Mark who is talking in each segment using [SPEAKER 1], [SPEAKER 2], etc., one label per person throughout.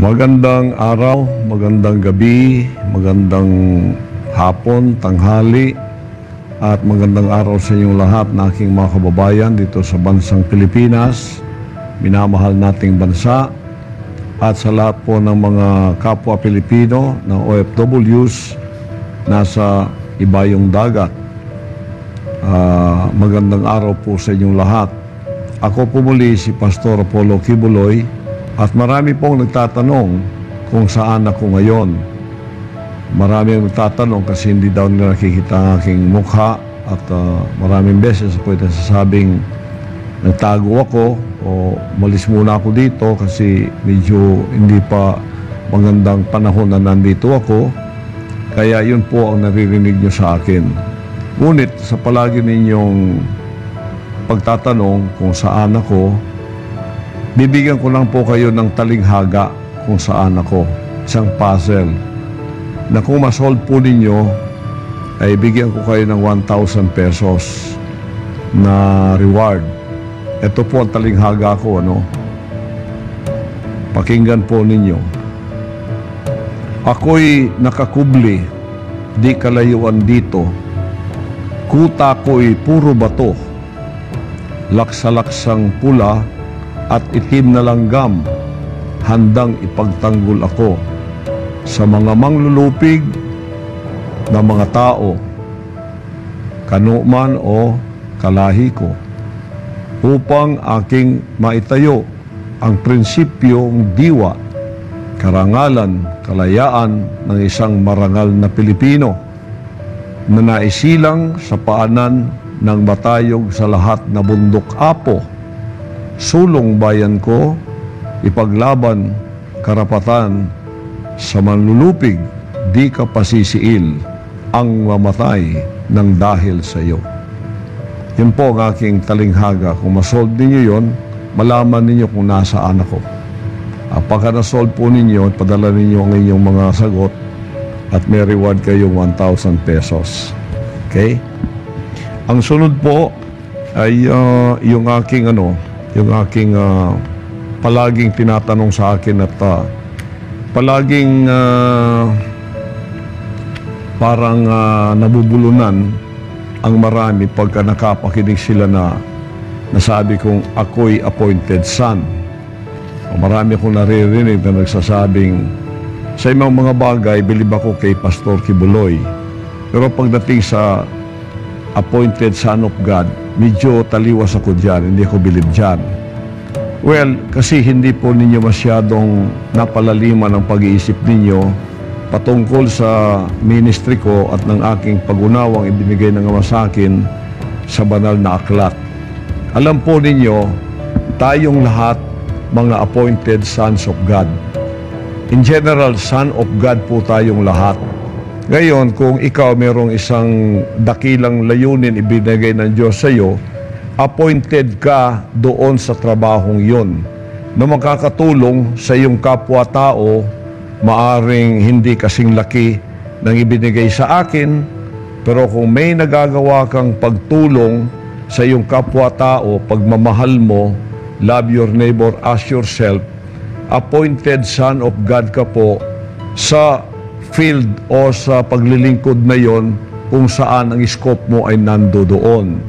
[SPEAKER 1] Magandang araw, magandang gabi, magandang hapon, tanghali, at magandang araw sa inyong lahat na aking mga kababayan dito sa bansang Pilipinas, minamahal nating bansa, at sa lahat po ng mga kapwa Pilipino ng OFWs nasa ibayong dagat. Magandang araw po sa inyong lahat. Ako po muli si Pastor Apollo Kibuloy. At marami pong nagtatanong kung saan ako ngayon. Marami ang nagtatanong kasi hindi daw nila nakikita ang aking mukha. At maraming beses po nasasabing nagtago ako o malis muna ako dito kasi medyo hindi pa magandang panahon na nandito ako. Kaya yun po ang naririnig nyo sa akin. Ngunit sa palagi ninyong pagtatanong kung saan ako, bibigyan ko lang po kayo ng talinghaga kung saan ako. Isang puzzle na kung masolve po ninyo, ay bigyan ko kayo ng 1,000 pesos na reward. Ito po ang talinghaga ko, ano? Pakinggan po ninyo. Ako'y nakakubli, di kalayuan dito. Kuta ko'y puro bato. Laksa-laksang pula at itim na langgam, handang ipagtanggol ako sa mga manglulupig na mga tao, kanuman o kalahi ko, upang aking maitayo ang prinsipyong diwa, karangalan, kalayaan ng isang marangal na Pilipino na naisilang sa paanan ng batayog sa lahat na bundok apo. Sulong bayan ko, ipaglaban karapatan sa manlulupig, di ka pasisiil ang mamatay ng dahil sa iyo. Yan po ang aking talinghaga. Kung masolve ninyo yon, malaman ninyo kung nasaan ako. Pagka nasolve po ninyo, padala ninyo ang inyong mga sagot at may reward kayong 1,000 pesos. Okay? Ang sunod po ay yung aking palaging tinatanong sa akin at palaging parang nabubulunan ang marami pagka nakapakinig sila na nasabi kong ako'y appointed son. Marami akong naririnig na nagsasabing sa ibang mga bagay, bilib ako kay Pastor Kibuloy. Pero pagdating sa appointed son of God, medyo taliwas ako dyan, hindi ako bilib dyan. Well, kasi hindi po ninyo masyadong napalaliman ang pag-iisip ninyo patungkol sa ministry ko at ng aking pag-unawang ibinigay ng Ama sa akin sa banal na aklat. Alam po ninyo, tayong lahat mga appointed sons of God. In general, son of God po tayong lahat. Ngayon, kung ikaw mayroong isang dakilang layunin ibinigay ng Diyos sa iyo, appointed ka doon sa trabahong yun na makakatulong sa iyong kapwa-tao, maaring hindi kasing laki ng ibinigay sa akin, pero kung may nagagawa kang pagtulong sa iyong kapwa-tao, pagmamahal mo, love your neighbor as yourself, appointed son of God ka po sa field o sa paglilingkod na yon kung saan ang scope mo ay nando doon.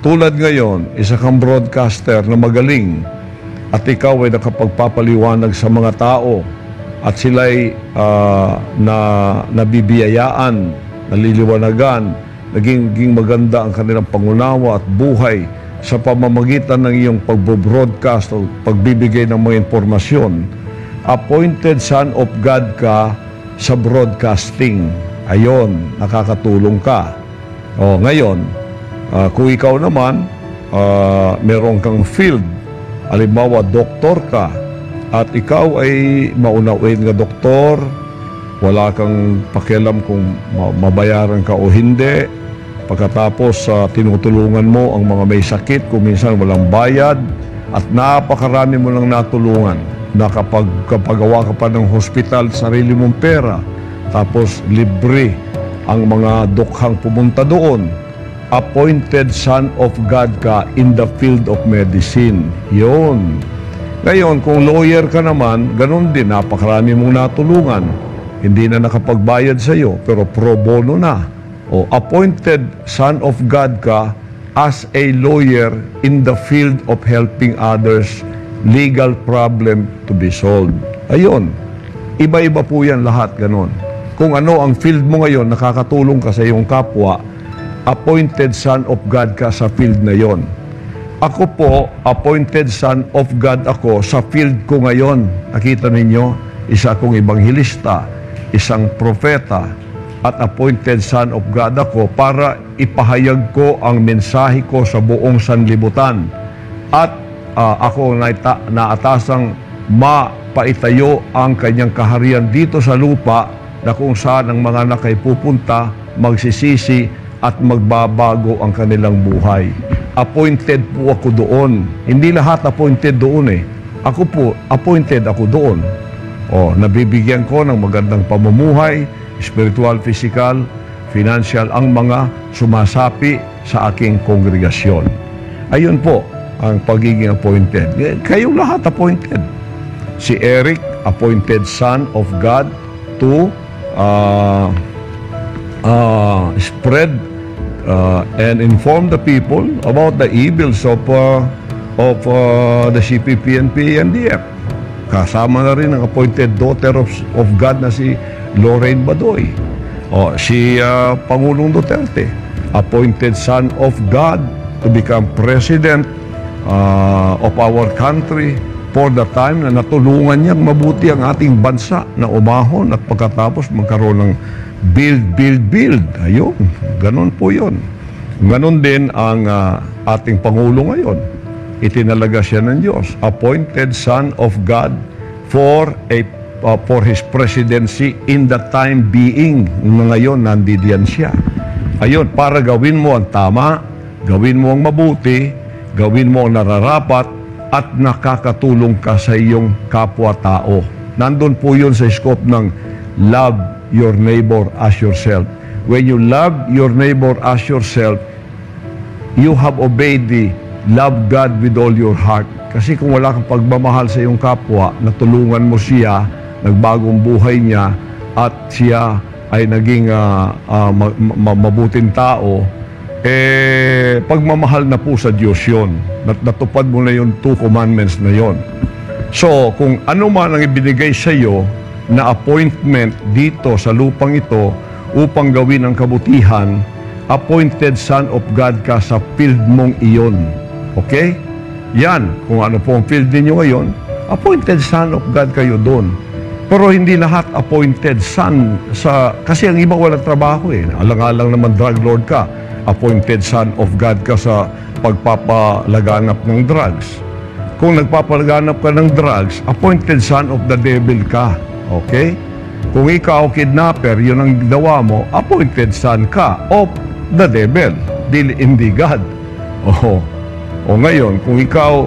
[SPEAKER 1] Tulad ngayon, isa kang broadcaster na magaling at ikaw ay nakapagpapaliwanag sa mga tao at sila'y nabibiyayaan, naliliwanagan, naging maganda ang kanilang pangunawa at buhay sa pamamagitan ng iyong pagbo-broadcast o pagbibigay ng mga informasyon. Appointed son of God ka sa broadcasting. Ayon, nakakatulong ka. O, ngayon, kung ikaw naman, meron kang field, halimbawa, doktor ka, at ikaw ay maunawin nga doktor, wala kang pakialam kung mabayaran ka o hindi, pagkatapos tinutulungan mo ang mga may sakit, kung minsan walang bayad, at napakarami mo lang natulungan. Nakapagawa ka pa ng hospital, sarili mong pera, tapos libre ang mga dukhang pumunta doon. Appointed son of God ka in the field of medicine. Yun. Ngayon, kung lawyer ka naman, ganun din, napakarami mong natulungan. Hindi na nakapagbayad sa iyo, pero pro bono na. O appointed son of God ka as a lawyer in the field of helping others, legal problem to be solved. Ayun, iba-iba po yan lahat, ganun. Kung ano ang field mo ngayon, nakakatulong ka sa iyong kapwa, appointed son of God ka sa field na yon. Ako po, appointed son of God ako sa field ko ngayon. Nakita ninyo, isa akong ebanghilista, isang propeta, at appointed son of God ako para ipahayag ko ang mensahe ko sa buong sanlibutan. At ako naatasang mapaitayo ang kanyang kaharian dito sa lupa na kung saan ang mga anak ay pupunta, magsisisi at magbabago ang kanilang buhay. Appointed po ako doon. Hindi lahat appointed doon eh. Ako po, appointed ako doon. Nabibigyan ko ng magandang pamumuhay, spiritual, physical, financial, ang mga sumasapi sa aking kongregasyon. Ayun po ang pagiging appointed. Kayong lahat appointed. Si Eric, appointed son of God to spread and inform the people about the evils of the CPP and PNDF. Kasama na rin ang appointed daughter of God na si Lorraine Badoy. Si Pangulong Duterte, appointed son of God to become president of our country for the time na natulungan niyang mabuti ang ating bansa na umahon at pagkatapos magkaroon ng build. Ayun, ganun po yun. Ganun din ang ating Pangulo ngayon. Itinalaga siya ng Diyos. Appointed son of God for his presidency in the time being. Ngayon, nandiyan siya. Ayun, para gawin mo ang tama, gawin mo ang mabuti, gawin mo ang nararapat, at nakakatulong ka sa iyong kapwa-tao. Nandun po yun sa scope ng love your neighbor as yourself. When you love your neighbor as yourself, you have obeyed the love God with all your heart. Kasi kung wala kang pagmamahal sa iyong kapwa, natulungan mo siya, nagbagong buhay niya, at siya ay naging mabuting tao, pagmamahal na po sa Diyos yun. Natupad mo na yung 2 commandments na yon. So, kung ano man ang ibinigay sa iyo na appointment dito sa lupang ito upang gawin ang kabutihan, appointed son of God ka sa field mong iyon. Okay? Yan, kung ano po ang field ninyo ngayon, appointed son of God kayo doon. Pero hindi lahat appointed son kasi ang iba walang trabaho eh. Alang-alang naman drug lord ka. Appointed son of God ka sa pagpapalaganap ng drugs. Kung nagpapalaganap ka ng drugs, appointed son of the devil ka. Okay? Kung ikaw kidnapper, yun ang ginawa mo, appointed son ka of the devil, hindi God. O ngayon, kung ikaw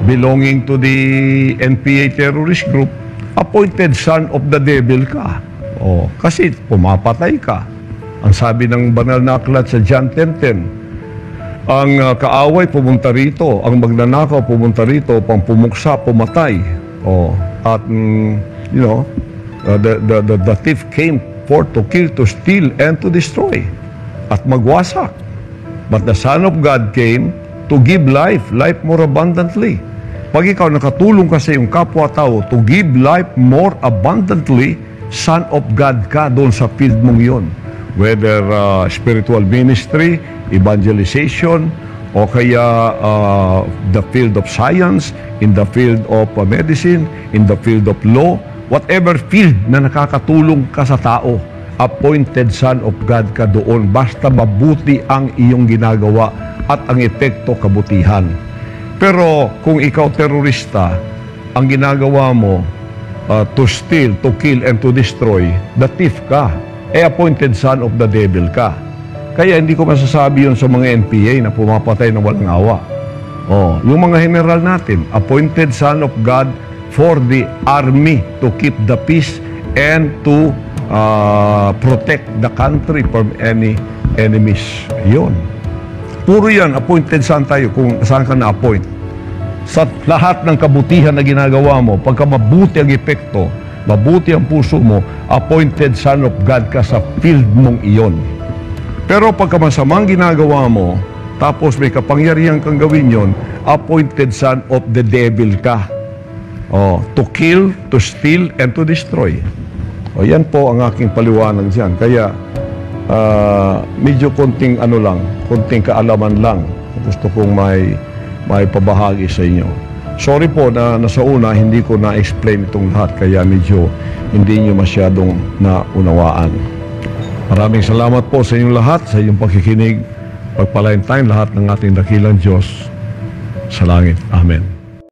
[SPEAKER 1] belonging to the NPA terrorist group, appointed son of the devil ka. Kasi pumapatay ka. Ang sabi ng banal na aklat sa John 10:10, ang kaaway pumunta rito, ang magnanakaw pumunta rito, pang pumuksa, pumatay. At the thief came forth to kill, to steal, and to destroy. At magwasak. But the Son of God came to give life more abundantly. Pag ikaw nakatulong ka sa iyong kapwa-tao to give life more abundantly, Son of God ka doon sa field mong yon. Whether spiritual ministry, evangelization, o kaya the field of science, in the field of medicine, in the field of law, whatever field na nakakatulong ka sa tao, appointed son of God ka doon. Basta mabuti ang iyong ginagawa at ang epekto kabutihan. Pero kung ikaw terorista, ang ginagawa mo to steal, to kill, and to destroy, the thief ka. Appointed son of the devil ka. Kaya hindi ko masasabi yun sa mga NPA na pumapatay ng walang awa. Yung mga general natin, appointed son of God for the army to keep the peace and to protect the country from any enemies. Yun. Puro yan, appointed son tayo kung saan ka na-appoint. sa lahat ng kabutihan na ginagawa mo, pagka mabuti ang epekto, mabuti ang puso mo, appointed son of God ka sa field mong iyon. Pero pagka masamang ginagawa mo, tapos may kapangyarihan kang gawin yon, appointed son of the devil ka. To kill, to steal, and to destroy. Yan po ang aking paliwanag dyan. Kaya, medyo konting konting kaalaman lang gusto kong may pabahagi sa inyo. Sorry po na nasa una hindi ko na-explain itong lahat, kaya medyo hindi nyo masyadong naunawaan. Maraming salamat po sa inyong lahat, sa inyong pakikinig. Pagpalain tayong lahat ng ating dakilang Diyos sa langit. Amen.